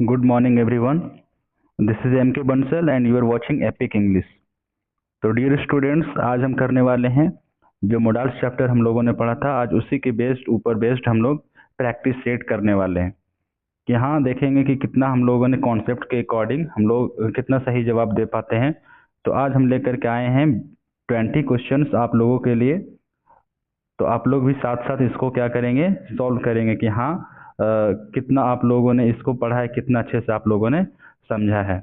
Good morning, everyone. This is MK Bansal and you are watching Epic English. तो dear students, आज हम करने वाले हैं जो मोडाल्स चैप्टर हम लोगों ने पढ़ा था, आज उसी के बेस्ड हम लोग प्रैक्टिस सेट करने वाले हैं कि हाँ देखेंगे कि कितना हम लोगों ने कॉन्सेप्ट के अकॉर्डिंग हम लोग कितना सही जवाब दे पाते हैं। तो आज हम लेकर के आए हैं 20 क्वेश्चंस आप लोगों के लिए। तो आप लोग भी साथ साथ इसको क्या करेंगे, सॉल्व करेंगे कि हाँ कितना आप लोगों ने इसको पढ़ा है, कितना अच्छे से आप लोगों ने समझा है।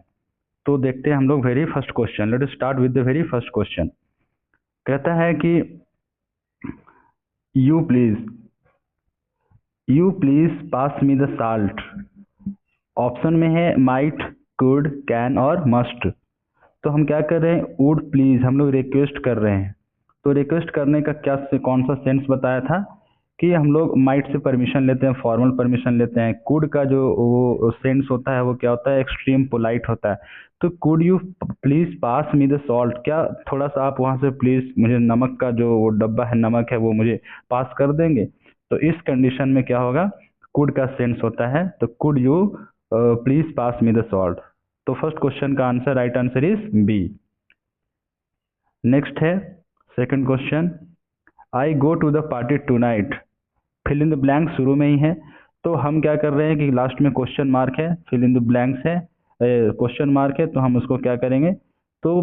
तो देखते हैं हम लोग very first question. Let us start with the very first question. कहता है कि you please pass me the salt. Option में है माइट, कुड, कैन और मस्ट। तो हम क्या कर रहे हैं, वुड प्लीज हम लोग रिक्वेस्ट कर रहे हैं। तो रिक्वेस्ट करने का कौन सा सेंस बताया था कि हम लोग माइट से परमिशन लेते हैं, फॉर्मल परमिशन लेते हैं। कुड का जो वो सेंस होता है वो क्या होता है, एक्सट्रीम पोलाइट होता है। तो could you please pass me the salt, क्या थोड़ा सा आप वहां से प्लीज मुझे नमक का जो वो डब्बा है नमक है वो मुझे पास कर देंगे। तो इस कंडीशन में क्या होगा, कुड का सेंस होता है। तो could you please pass me the salt. तो फर्स्ट क्वेश्चन का answer, right answer is B. Next है second question. I go to the party tonight. Fill in the blank शुरू में ही है, तो हम क्या कर रहे हैं कि लास्ट में क्वेश्चन मार्क है, फिल इन द ब्लैंक्स है, क्वेश्चन मार्क है, तो हम उसको क्या करेंगे, तो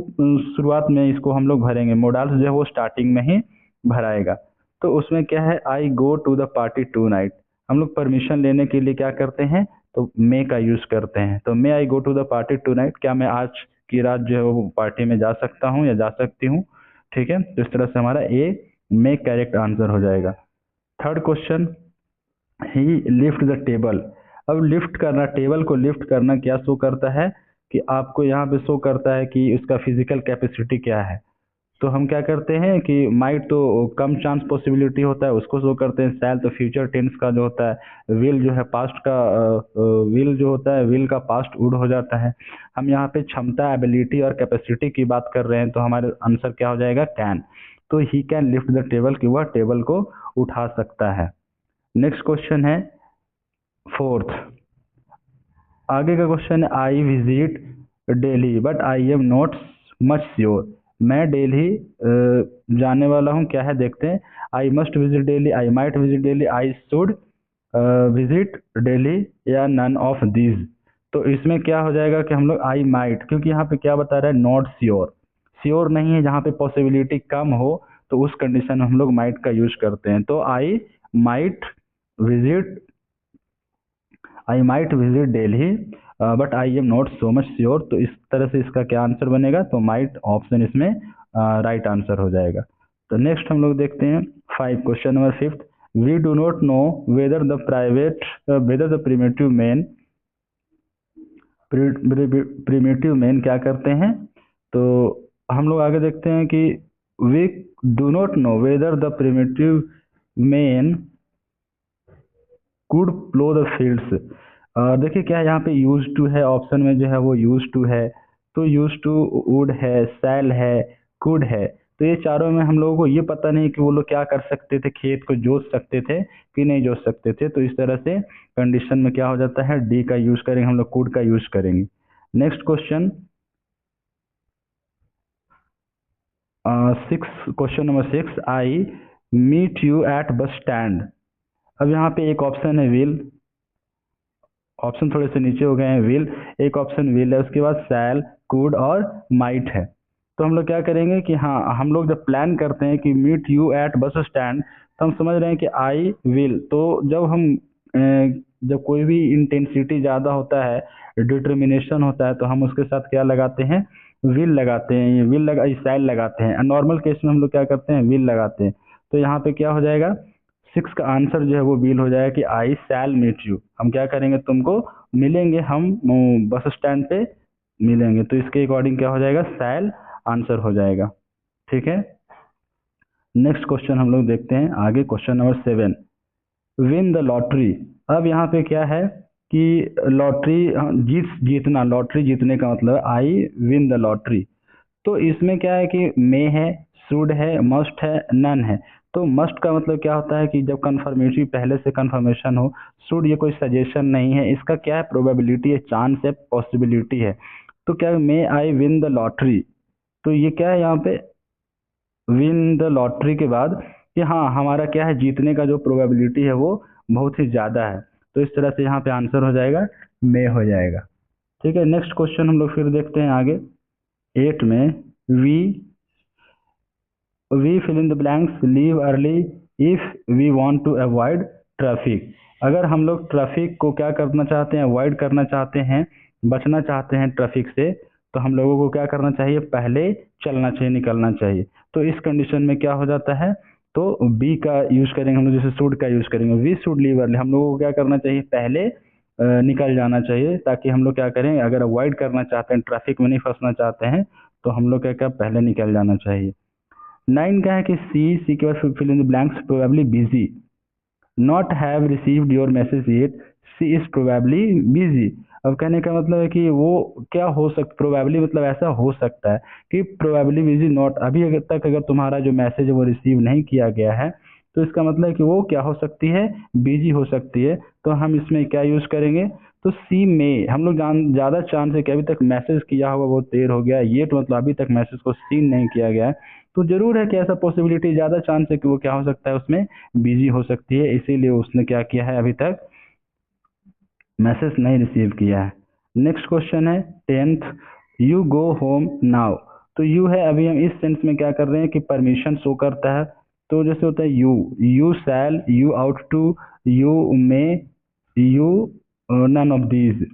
शुरुआत में इसको हम लोग भरेंगे। मोडाल्स जो है वो स्टार्टिंग में ही भराएगा। तो उसमें क्या है, I go to the party tonight. हम लोग परमिशन लेने के लिए क्या करते हैं, तो मे का यूज करते हैं। तो may I go to the party tonight, क्या मैं आज की रात जो है वो पार्टी में जा सकता हूँ या जा सकती हूँ। ठीक है, तो इस तरह से हमारा ए मे करेक्ट आंसर हो जाएगा। Third question, he lift the table. अब लिफ्ट करना, टेबल को लिफ्ट करना क्या शो करता है कि आपको यहाँ पे शो करता है कि उसका फिजिकल कैपेसिटी क्या है। तो हम क्या करते हैं कि माइट तो कम चांस पॉसिबिलिटी होता है, उसको शो करते हैं। सैल तो फ्यूचर टेंस का जो होता है। विल जो है पास्ट का, विल जो होता है विल का पास्ट वुड हो जाता है। हम यहाँ पे क्षमता, एबिलिटी और कैपेसिटी की बात कर रहे हैं, तो हमारे आंसर क्या हो जाएगा, कैन। तो he can lift the table, कि वह टेबल को उठा सकता है। नेक्स्ट क्वेश्चन है फोर्थ। आगे का क्वेश्चन है, I visit Delhi but I am not much sure. मैं दिल्ली जाने वाला हूँ, क्या है देखते हैं। I must visit Delhi, I might visit Delhi, I should visit Delhi, या नन ऑफ दीज। तो इसमें क्या हो जाएगा कि हम लोग आई माइट, क्योंकि यहाँ पे क्या बता रहा है, नॉट श्योर, श्योर नहीं है, जहाँ पे पॉसिबिलिटी कम हो तो उस कंडीशन में हम लोग माइट का यूज करते हैं। तो I might visit, I might visit Delhi but I am not so much sure. तो इस तरह से इसका क्या आंसर बनेगा, तो माइट ऑप्शन इसमें राइट आंसर हो जाएगा। तो नेक्स्ट हम लोग देखते हैं five, question number fifth. We do not know whether the primitive men क्या करते हैं। तो हम लोग आगे देखते हैं कि we do not know whether the primitive men could plough the fields. देखिए क्या है, यहाँ पे यूज टू है, ऑप्शन में जो है वो यूज टू है। तो यूज टू, वुड है, सैल है, कुड है। तो ये चारों में हम लोगों को ये पता नहीं कि वो लोग क्या कर सकते थे, खेत को जोत सकते थे कि नहीं जोत सकते थे। तो इस तरह से कंडीशन में क्या हो जाता है, डी का यूज करेंगे हम लोग, कुड का यूज करेंगे। Next question six, question number six. I meet you at bus stand. अब यहाँ पे एक ऑप्शन है विल, ऑप्शन थोड़े से नीचे हो गए हैं, विल, एक ऑप्शन विल है, उसके बाद सैल, कुड और माइट है। तो हम लोग क्या करेंगे कि हाँ, हम लोग जब प्लान करते हैं कि meet you at bus stand, तो हम समझ रहे हैं कि आई विल। तो जब हम जब कोई भी इंटेंसिटी ज़्यादा होता है, डिटर्मिनेशन होता है, तो हम उसके साथ क्या लगाते हैं, विल लगाते हैं, सैल लगाते हैं। नॉर्मल केस में हम लोग क्या करते हैं, विल लगाते हैं। तो यहाँ पे क्या हो जाएगा, सिक्स का आंसर जो है वो बिल हो जाएगा कि आई शैल मीट यू। हम क्या करेंगे, तुमको मिलेंगे, हम बस स्टैंड पे मिलेंगे। तो इसके अकॉर्डिंग क्या हो जाएगा, शैल आंसर हो जाएगा। ठीक है, नेक्स्ट क्वेश्चन हम लोग देखते हैं आगे, question number seven. Win the lottery. अब यहाँ पे क्या है कि लॉटरी जीतना, लॉटरी जीतने का मतलब आई विन द लॉटरी। तो इसमें क्या है कि मे है, शुड है, मस्ट है, नन है। तो मस्ट का मतलब क्या होता है कि जब कन्फर्मेटरी पहले से कन्फर्मेशन हो। शुड ये कोई सजेशन नहीं है, इसका क्या है, प्रोबेबिलिटी है, चांस है, पॉसिबिलिटी है। तो क्या मे आई विन द लॉटरी, तो ये क्या है यहाँ पे, विन द लॉटरी के बाद कि हाँ हमारा क्या है, जीतने का जो प्रोबेबिलिटी है वो बहुत ही ज़्यादा है। तो इस तरह से यहाँ पे आंसर हो जाएगा मे हो जाएगा। ठीक है, नेक्स्ट क्वेश्चन हम लोग फिर देखते हैं आगे। 8 में we fill in the blanks leave early if we want to avoid traffic। अगर हम लोग ट्रैफिक को क्या करना चाहते हैं, अवॉइड करना चाहते हैं, बचना चाहते हैं ट्रैफिक से, तो हम लोगों को क्या करना चाहिए, पहले चलना चाहिए, निकलना चाहिए। तो इस कंडीशन में क्या हो जाता है, तो बी का यूज करेंगे हम लोग, जैसे शुड का यूज करेंगे, वी शुड लीव अर्ली, हम लोगों को क्या करना चाहिए, पहले निकल जाना चाहिए, ताकि हम लोग क्या करें, अगर अवॉइड करना चाहते हैं, ट्रैफिक में नहीं फंसना चाहते हैं, तो हम लोग क्या पहले निकल जाना चाहिए। 9 क्या है कि सी के बाद fill in the blanks, probably busy, not have received your message yet, she is probably busy. अब कहने का मतलब है कि वो क्या हो सकता, प्रोबेबली मतलब ऐसा हो सकता है कि प्रोबेबली बिजी नॉट, अभी अगर तक अगर तुम्हारा जो मैसेज है वो रिसीव नहीं किया गया है, तो इसका मतलब है कि वो क्या हो सकती है, बिजी हो सकती है। तो हम इसमें क्या यूज करेंगे, तो सी में हम लोग ज़्यादा चांस है कि अभी तक मैसेज किया होगा बहुत देर हो गया, ये तो मतलब अभी तक मैसेज को सीन नहीं किया गया है, तो जरूर है कि ऐसा पॉसिबिलिटी ज़्यादा चांस है कि वो क्या हो सकता है, उसमें बिजी हो सकती है, इसीलिए उसने क्या किया है, अभी तक मैसेज नहीं रिसीव किया है। नेक्स्ट क्वेश्चन है 10th, you go home now. तो यू है, अभी हम इस सेंस में क्या कर रहे हैं कि परमिशन शो करता है। तो जैसे होता है you shall, you ought to, you may, you none of these.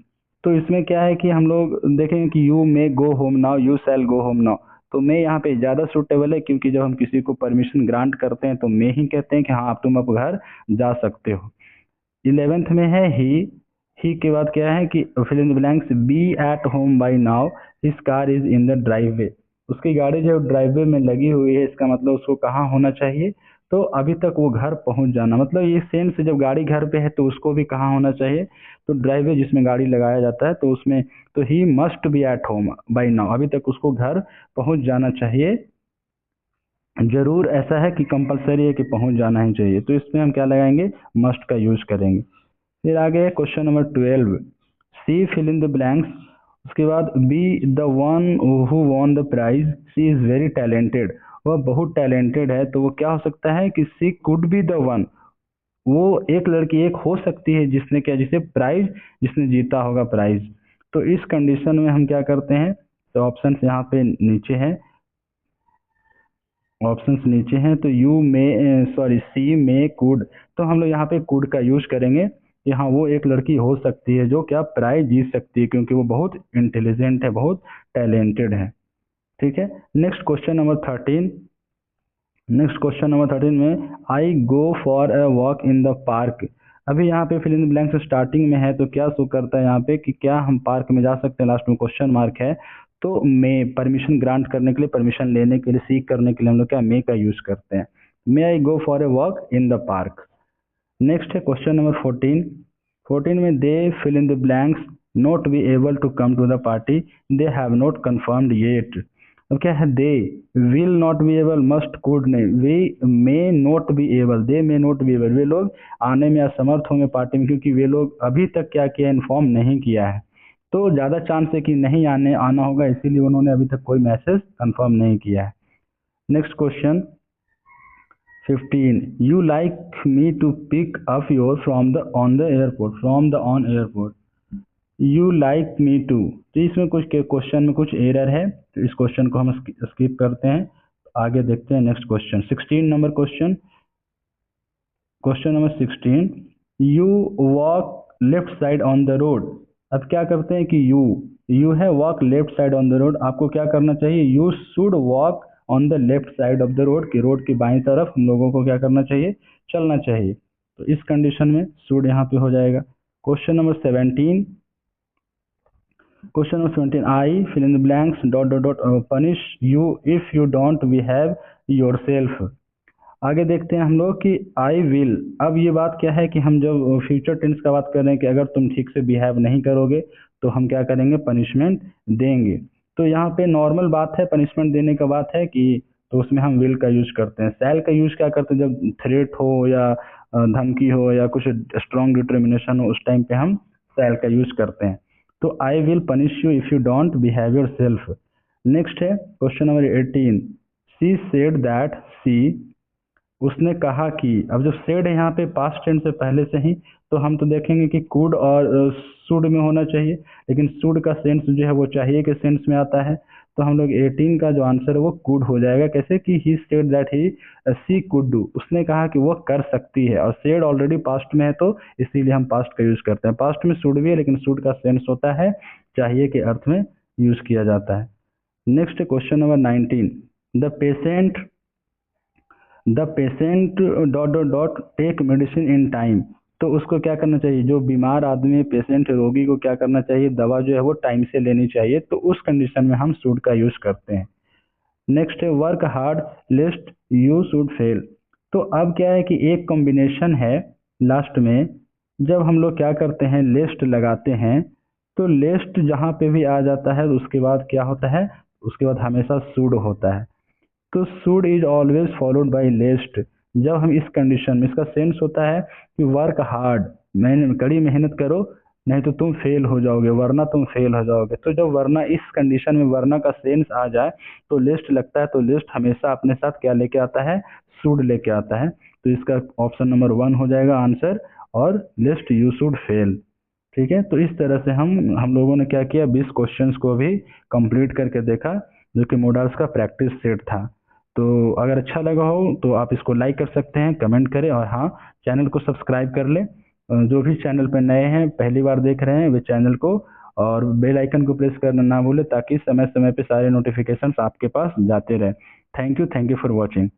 तो इसमें क्या है कि हम लोग देखेंगे कि you may go home now, you shall go home now. तो मे यहाँ पे ज़्यादा सूटेबल है, क्योंकि जब हम किसी को परमिशन ग्रांट करते हैं तो मे ही कहते हैं कि हाँ आप तुम अब घर जा सकते हो। 11th में है ही के बाद क्या है कि fill in the blanks, be at home by now, his car is in the driveway. उसकी गाड़ी जो ड्राइववे में लगी हुई है, इसका मतलब उसको कहाँ होना चाहिए, तो अभी तक वो घर पहुंच जाना, मतलब ये सेम से जब गाड़ी घर पे है तो उसको भी कहाँ होना चाहिए, तो ड्राइववे जिसमें गाड़ी लगाया जाता है, तो उसमें तो he must be at home by now, अभी तक उसको घर पहुंच जाना चाहिए। जरूर ऐसा है कि कंपलसरी है कि पहुंच जाना ही चाहिए, तो इसमें हम क्या लगाएंगे, मस्ट का यूज करेंगे। फिर आगे question number 12, C fill in the blanks, उसके बाद be the one who won the prize, she is very talented, वह बहुत टैलेंटेड है, तो वो क्या हो सकता है कि सी कुड बी द वन, वो एक लड़की एक हो सकती है जिसने क्या, जिसे प्राइज, जिसने जीता होगा प्राइज। तो इस कंडीशन में हम क्या करते हैं, तो ऑप्शन यहाँ पे नीचे है, ऑप्शंस नीचे हैं, तो यू में सॉरी सी में कुड, तो हम लोग यहाँ पे कुड का यूज करेंगे कि हाँ वो एक लड़की हो सकती है जो क्या प्राइज जीत सकती है, क्योंकि वो बहुत इंटेलिजेंट है, बहुत टैलेंटेड है। ठीक है, next question number 13। Next question number 13 में I go for a walk in the park. अभी यहाँ पे fill in the blanks starting में है, तो क्या शो करता है यहाँ पे कि क्या हम पार्क में जा सकते हैं, लास्ट में क्वेश्चन मार्क है, तो मे परमिशन ग्रांट करने के लिए, परमिशन लेने के लिए, सीख करने के लिए हम लोग क्या मे का यूज करते हैं, may I go for a walk in the park. Next है क्वेश्चन नंबर 14। 14 में they fill in the blanks not be able to come to the party, they have not confirmed yet. अब क्या है, they will not be able, must could नहीं, वे may not be able, they may not be able, वे लोग आने में असमर्थ होंगे पार्टी में, क्योंकि वे लोग अभी तक क्या किया, इन्फॉर्म नहीं किया है, तो ज़्यादा चांस है कि नहीं आना होगा, इसीलिए उन्होंने अभी तक कोई मैसेज कंफर्म नहीं किया है। Next question 15, you like me to pick up your from the on the airport, from the on airport, you like me to। तो इसमें कुछ क्वेश्चन में कुछ एरर है, तो इस क्वेश्चन को हम स्किप करते हैं, आगे देखते हैं next question 16 number question. Question number 16, you walk left side on the road. अब क्या करते हैं कि यू है walk left side on the road, आपको क्या करना चाहिए, you should walk on the left side of the road, कि रोड की बाईं तरफ हम लोगों को क्या करना चाहिए, चलना चाहिए। तो इस कंडीशन में शुड यहाँ पे हो जाएगा। Question number 17, question number 17, I fill in the blanks dot dot dot punish you if you don't behave yourself. आगे देखते हैं हम लोग कि आई विल, अब ये बात क्या है कि हम जब फ्यूचर टेंस का बात कर रहे हैं कि अगर तुम ठीक से बिहेव नहीं करोगे तो हम क्या करेंगे, पनिशमेंट देंगे। तो यहाँ पे नॉर्मल बात है, पनिशमेंट देने का बात है कि तो उसमें हम विल का यूज करते हैं। शैल का यूज क्या करते हैं, जब थ्रेट हो या धमकी हो या कुछ स्ट्रॉन्ग डिटर्मिनेशन हो, उस टाइम पे हम शैल का यूज करते हैं। तो I will punish you if you don't behave yourself. Next है question number 18। She said that she, उसने कहा कि, अब जो सेड है यहाँ पे पास्ट टेंस से पहले से ही, तो हम तो देखेंगे कि कुड और शुड में होना चाहिए, लेकिन शुड का सेंस जो है वो चाहिए के सेंस में आता है। तो हम लोग 18 का जो आंसर है वो कुड हो जाएगा। कैसे कि he said that he she could do, उसने कहा कि वो कर सकती है, और सेड ऑलरेडी पास्ट में है तो इसीलिए हम पास्ट का यूज करते हैं। पास्ट में शुड भी है, लेकिन शुड का सेंस होता है चाहिए के अर्थ में यूज किया जाता है। Next question number 19। The patient dot dot dot take medicine in time. तो उसको क्या करना चाहिए, जो बीमार आदमी पेशेंट रोगी को क्या करना चाहिए, दवा जो है वो टाइम से लेनी चाहिए। तो उस कंडीशन में हम शुड का यूज करते हैं। नेक्स्ट है work hard list you should fail. तो अब क्या है कि एक कॉम्बिनेशन है लास्ट में, जब हम लोग क्या करते हैं लिस्ट लगाते हैं, तो लिस्ट जहाँ पे भी आ जाता है उसके बाद क्या होता है, उसके बाद हमेशा शुड होता है। तो should is always followed by list. जब हम इस कंडीशन में, इसका सेंस होता है कि वर्क हार्ड, मैंने कड़ी मेहनत करो, नहीं तो तुम फेल हो जाओगे, वरना तुम फेल हो जाओगे। तो जब वरना इस कंडीशन में वरना का सेंस आ जाए तो लिस्ट लगता है, तो लिस्ट हमेशा अपने साथ क्या लेके आता है, शुड लेके आता है। तो इसका ऑप्शन नंबर 1 हो जाएगा आंसर, और लिस्ट यू शुड फेल। ठीक है, तो इस तरह से हम लोगों ने क्या किया, 20 क्वेश्चंस को भी कंप्लीट करके देखा, जो कि मॉडल्स का प्रैक्टिस सेट था। तो अगर अच्छा लगा हो तो आप इसको लाइक कर सकते हैं, कमेंट करें, और हाँ, चैनल को सब्सक्राइब कर लें। जो भी चैनल पर नए हैं, पहली बार देख रहे हैं, वे चैनल को और बेल आइकन को प्रेस करना ना भूलें, ताकि समय समय पे सारे नोटिफिकेशंस आपके पास जाते रहें। Thank you for watching.